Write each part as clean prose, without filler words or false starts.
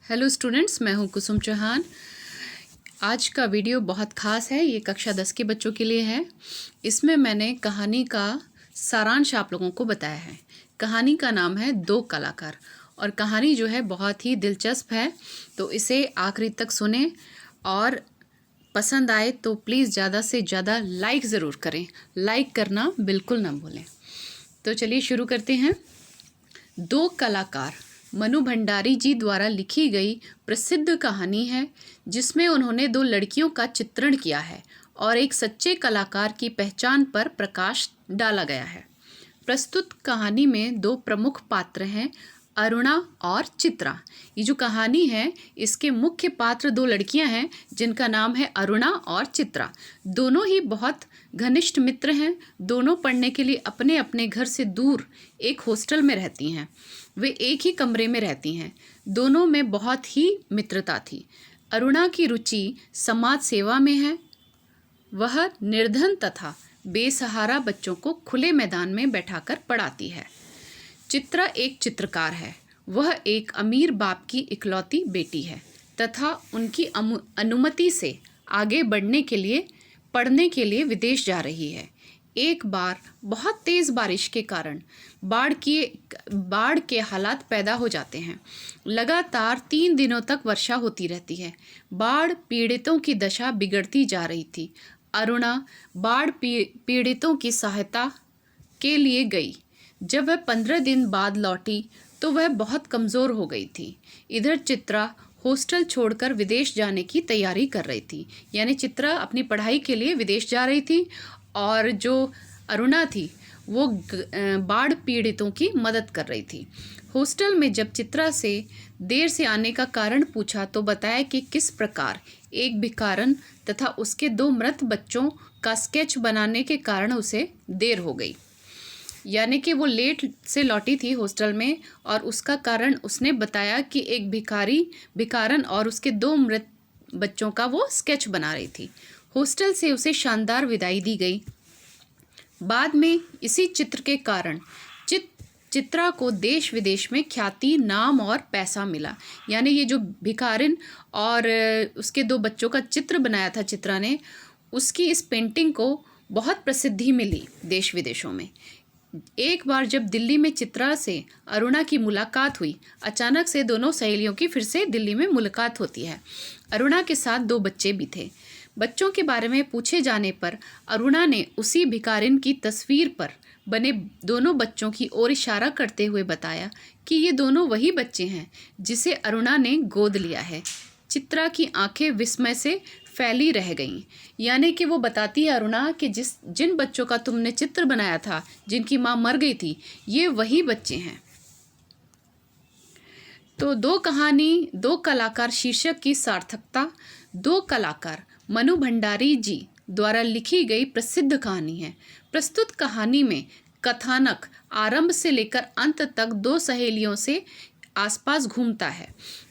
Hello students, मैं हूं कुसुम चौहान। आज का वीडियो बहुत ख़ास है। ये कक्षा 10 के बच्चों के लिए है। इसमें मैंने कहानी का सारांश आप लोगों को बताया है। कहानी का नाम है दो कलाकार और कहानी जो है बहुत ही दिलचस्प है, तो इसे आखिरी तक सुने और पसंद आए तो प्लीज़ ज़्यादा से ज़्यादा लाइक ज़रूर करें। लाइक करना बिल्कुल ना भूलें। तो चलिए शुरू करते हैं। दो कलाकार मनु भंडारी जी द्वारा लिखी गई प्रसिद्ध कहानी है, जिसमें उन्होंने दो लड़कियों का चित्रण किया है और एक सच्चे कलाकार की पहचान पर प्रकाश डाला गया है। प्रस्तुत कहानी में दो प्रमुख पात्र हैं, अरुणा और चित्रा। ये जो कहानी है, इसके मुख्य पात्र दो लड़कियां हैं जिनका नाम है अरुणा और चित्रा। दोनों ही बहुत घनिष्ठ मित्र हैं। दोनों पढ़ने के लिए अपने अपने घर से दूर एक हॉस्टल में रहती हैं। वे एक ही कमरे में रहती हैं। दोनों में बहुत ही मित्रता थी। अरुणा की रुचि समाज सेवा में है। वह निर्धन तथा बेसहारा बच्चों को खुले मैदान में बैठाकर पढ़ाती है। चित्रा एक चित्रकार है। वह एक अमीर बाप की इकलौती बेटी है तथा उनकी अनुमति से आगे बढ़ने के लिए पढ़ने के लिए विदेश जा रही है। एक बार बहुत तेज़ बारिश के कारण बाढ़ के हालात पैदा हो जाते हैं। लगातार 3 दिनों तक वर्षा होती रहती है। बाढ़ पीड़ितों की दशा बिगड़ती जा रही थी। अरुणा बाढ़ पीड़ितों की सहायता के लिए गई। जब वह 15 दिन बाद लौटी तो वह बहुत कमज़ोर हो गई थी। इधर चित्रा हॉस्टल छोड़कर विदेश जाने की तैयारी कर रही थी। यानी चित्रा अपनी पढ़ाई के लिए विदेश जा रही थी और जो अरुणा थी वो बाढ़ पीड़ितों की मदद कर रही थी। हॉस्टल में जब चित्रा से देर से आने का कारण पूछा तो बताया कि किस प्रकार एक भिखारन तथा उसके 2 मृत बच्चों का स्केच बनाने के कारण उसे देर हो गई। यानी कि वो लेट से लौटी थी हॉस्टल में और उसका कारण उसने बताया कि एक भिखारन और उसके 2 मृत बच्चों का वो स्केच बना रही थी। हॉस्टल से उसे शानदार विदाई दी गई। बाद में इसी चित्र के कारण चित्रा को देश विदेश में ख्याति, नाम और पैसा मिला। यानी ये जो भिखारिन और उसके 2 बच्चों का चित्र बनाया था चित्रा ने, उसकी इस पेंटिंग को बहुत प्रसिद्धि मिली देश विदेशों में। एक बार जब दिल्ली में चित्रा से अरुणा की मुलाकात हुई, अचानक से दोनों सहेलियों की फिर से दिल्ली में मुलाकात होती है। अरुणा के साथ 2 बच्चे भी थे। बच्चों के बारे में पूछे जाने पर अरुणा ने उसी भिखारिन की तस्वीर पर बने दोनों बच्चों की ओर इशारा करते हुए बताया कि ये दोनों वही बच्चे हैं जिसे अरुणा ने गोद लिया है। चित्रा की आंखें विस्मय से फैली रह गईं। यानी कि वो बताती है अरुणा कि जिन बच्चों का तुमने चित्र बनाया था, जिनकी माँ मर गई थी, ये वही बच्चे हैं। तो दो कलाकार शीर्षक की सार्थकता। दो कलाकार मनु भंडारी जी द्वारा लिखी गई प्रसिद्ध कहानी है। प्रस्तुत कहानी में कथानक आरंभ से लेकर अंत तक 2 सहेलियों से आसपास घूमता है।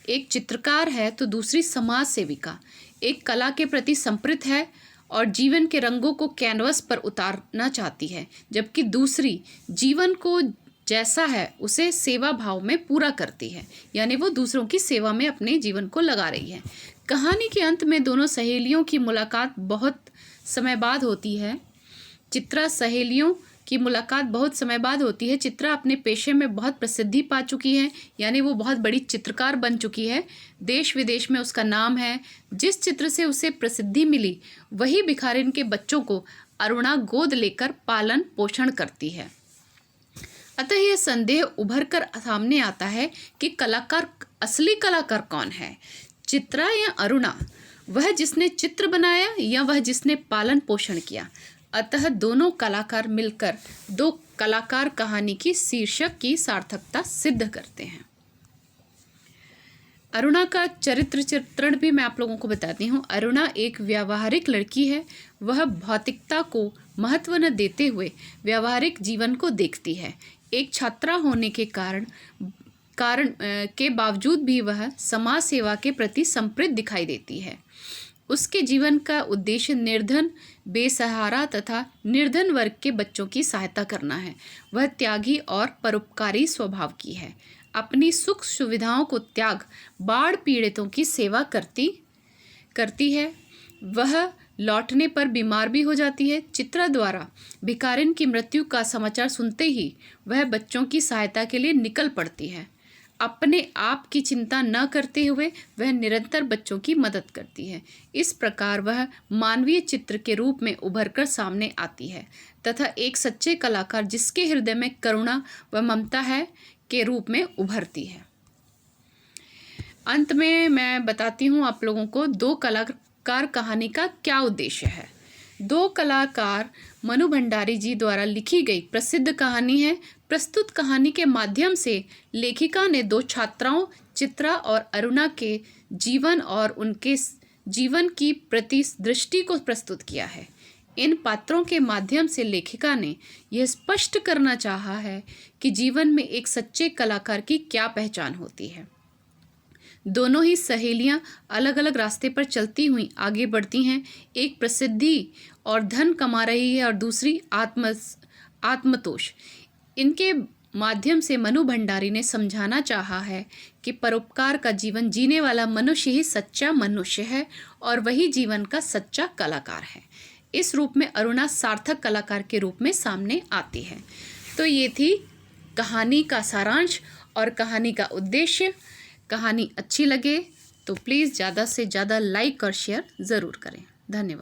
एक चित्रकार है तो दूसरी समाज सेविका। एक कला के प्रति संप्रीत है और जीवन के रंगों को कैनवस पर उतारना चाहती है, जबकि दूसरी जीवन को जैसा है उसे सेवा भाव में पूरा करती है। यानी वो दूसरों की सेवा में अपने जीवन को लगा रही है। कहानी के अंत में दोनों सहेलियों की मुलाकात बहुत समय बाद होती है। चित्रा अपने पेशे में बहुत प्रसिद्धि पा चुकी है। यानी वो बहुत बड़ी चित्रकार बन चुकी है। देश विदेश में उसका नाम है। जिस चित्र से उसे प्रसिद्धि मिली, वही भिखारिन के बच्चों को अरुणा गोद लेकर पालन पोषण करती है। अतः यह संदेह उभर कर सामने आता है कि असली कलाकार कौन है, चित्रा या अरुणा? वह जिसने चित्र बनाया या वह जिसने पालन पोषण किया? अतः दोनों कलाकार मिलकर 2 कलाकार कहानी की शीर्षक की सार्थकता सिद्ध करते हैं। अरुणा का चरित्र चित्रण भी मैं आप लोगों को बताती हूँ। अरुणा एक व्यावहारिक लड़की है। वह भौतिकता को महत्व न देते हुए व्यावहारिक जीवन को देखती है। एक छात्रा होने के कारण के बावजूद भी वह समाज सेवा के प्रति संप्रीत दिखाई देती है। उसके जीवन का उद्देश्य निर्धन, बेसहारा तथा निर्धन वर्ग के बच्चों की सहायता करना है। वह त्यागी और परोपकारी स्वभाव की है। अपनी सुख सुविधाओं को त्याग बाढ़ पीड़ितों की सेवा करती है। वह लौटने पर बीमार भी हो जाती है। चित्रा द्वारा भिखारिन की मृत्यु का समाचार सुनते ही वह बच्चों की सहायता के लिए निकल पड़ती है। अपने आप की चिंता न करते हुए वह निरंतर बच्चों की मदद करती है। इस प्रकार वह मानवीय चित्र के रूप में उभरकर सामने आती है तथा एक सच्चे कलाकार जिसके हृदय में करुणा व ममता है के रूप में उभरती है। अंत में मैं बताती हूँ आप लोगों को दो कलाकार कहानी का क्या उद्देश्य है। दो कलाकार मनु भंडारी जी द्वारा लिखी गई प्रसिद्ध कहानी है। प्रस्तुत कहानी के माध्यम से लेखिका ने दो छात्राओं चित्रा और अरुणा के जीवन और उनके जीवन की प्रति दृष्टि को प्रस्तुत किया है। इन पात्रों के माध्यम से लेखिका ने यह स्पष्ट करना चाहा है कि जीवन में एक सच्चे कलाकार की क्या पहचान होती है। दोनों ही सहेलियां अलग अलग रास्ते पर चलती हुई आगे बढ़ती हैं। एक प्रसिद्धि और धन कमा रही है और दूसरी आत्मतोष। इनके माध्यम से मनु भंडारी ने समझाना चाहा है कि परोपकार का जीवन जीने वाला मनुष्य ही सच्चा मनुष्य है और वही जीवन का सच्चा कलाकार है। इस रूप में अरुणा सार्थक कलाकार के रूप में सामने आती है। तो ये थी कहानी का सारांश और कहानी का उद्देश्य। कहानी अच्छी लगे तो प्लीज़ ज़्यादा से ज़्यादा लाइक और शेयर ज़रूर करें। धन्यवाद।